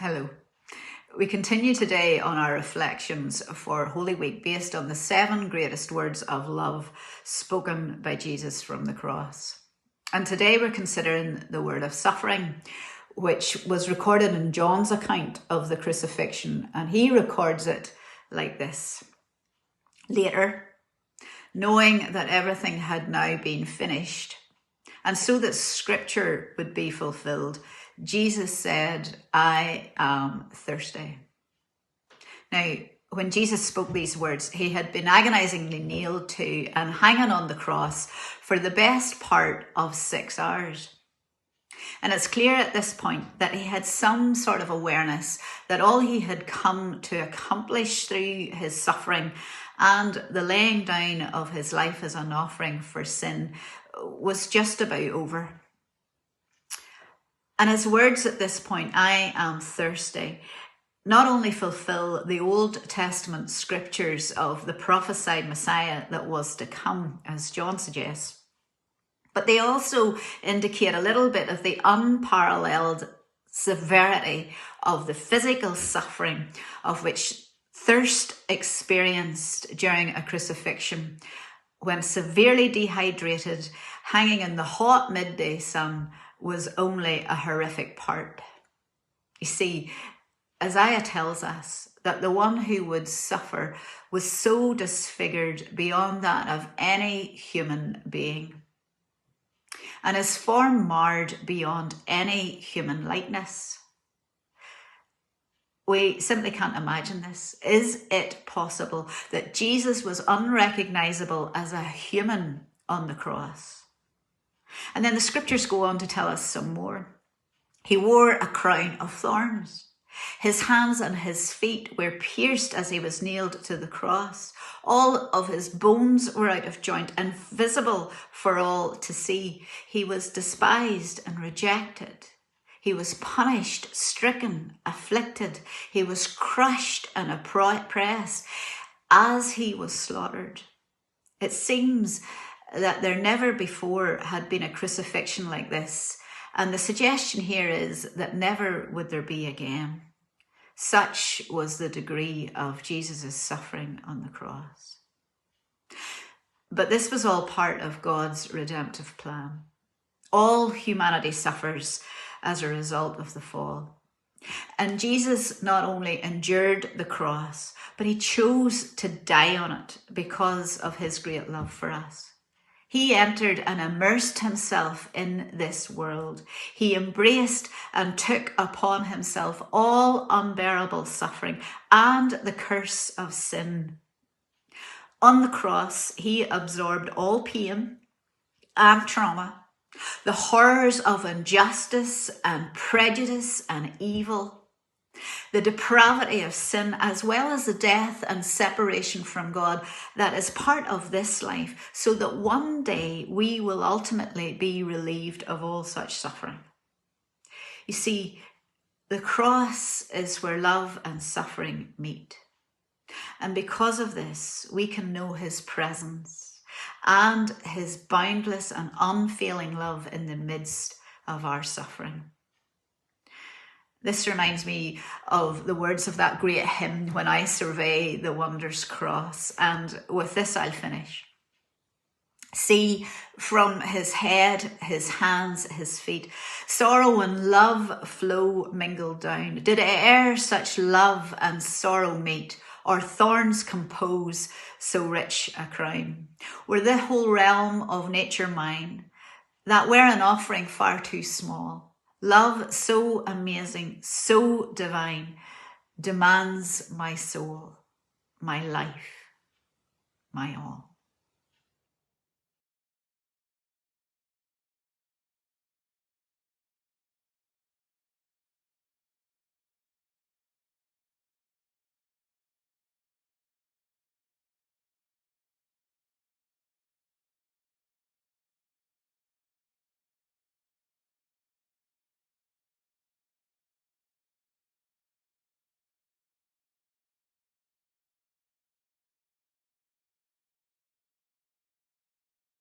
Hello. We continue today on our reflections for Holy Week based on the 7 greatest words of love spoken by Jesus from the cross. And today we're considering the word of suffering, which was recorded in John's account of the crucifixion, and he records it like this. Later, knowing that everything had now been finished, and so that scripture would be fulfilled, Jesus said, "I am thirsty." Now, when Jesus spoke these words, he had been agonizingly nailed to and hanging on the cross for the best part of 6 hours. And it's clear at this point that he had some sort of awareness that all he had come to accomplish through his suffering and the laying down of his life as an offering for sin was just about over. And his words at this point, "I am thirsty," not only fulfill the Old Testament scriptures of the prophesied Messiah that was to come, as John suggests, but they also indicate a little bit of the unparalleled severity of the physical suffering of which thirst experienced during a crucifixion, when severely dehydrated, hanging in the hot midday sun, was only a horrific part. You see, Isaiah tells us that the one who would suffer was so disfigured beyond that of any human being, and his form marred beyond any human likeness. We simply can't imagine this. Is it possible that Jesus was unrecognizable as a human on the cross? And then the scriptures go on to tell us some more. He wore a crown of thorns. His hands and his feet were pierced as he was nailed to the cross. All of his bones were out of joint and visible for all to see. He was despised and rejected. He was punished, stricken, afflicted. He was crushed and oppressed as he was slaughtered. It seems that there never before had been a crucifixion like this, and the suggestion here is that never would there be again. Such was the degree of Jesus' suffering on the cross. But this was all part of God's redemptive plan. All humanity suffers as a result of the fall. And Jesus not only endured the cross, but he chose to die on it because of his great love for us. He entered and immersed himself in this world. He embraced and took upon himself all unbearable suffering and the curse of sin. On the cross, he absorbed all pain and trauma, the horrors of injustice and prejudice and evil, the depravity of sin, as well as the death and separation from God that is part of this life, so that one day we will ultimately be relieved of all such suffering. You see, the cross is where love and suffering meet. And because of this, we can know his presence and his boundless and unfailing love in the midst of our suffering. This reminds me of the words of that great hymn, "When I Survey the Wondrous Cross," and with this I'll finish. "See, from his head, his hands, his feet, sorrow and love flow mingled down. Did e'er such love and sorrow meet, or thorns compose so rich a crown? Were the whole realm of nature mine, that were an offering far too small. Love so amazing, so divine, demands my soul, my life, my all."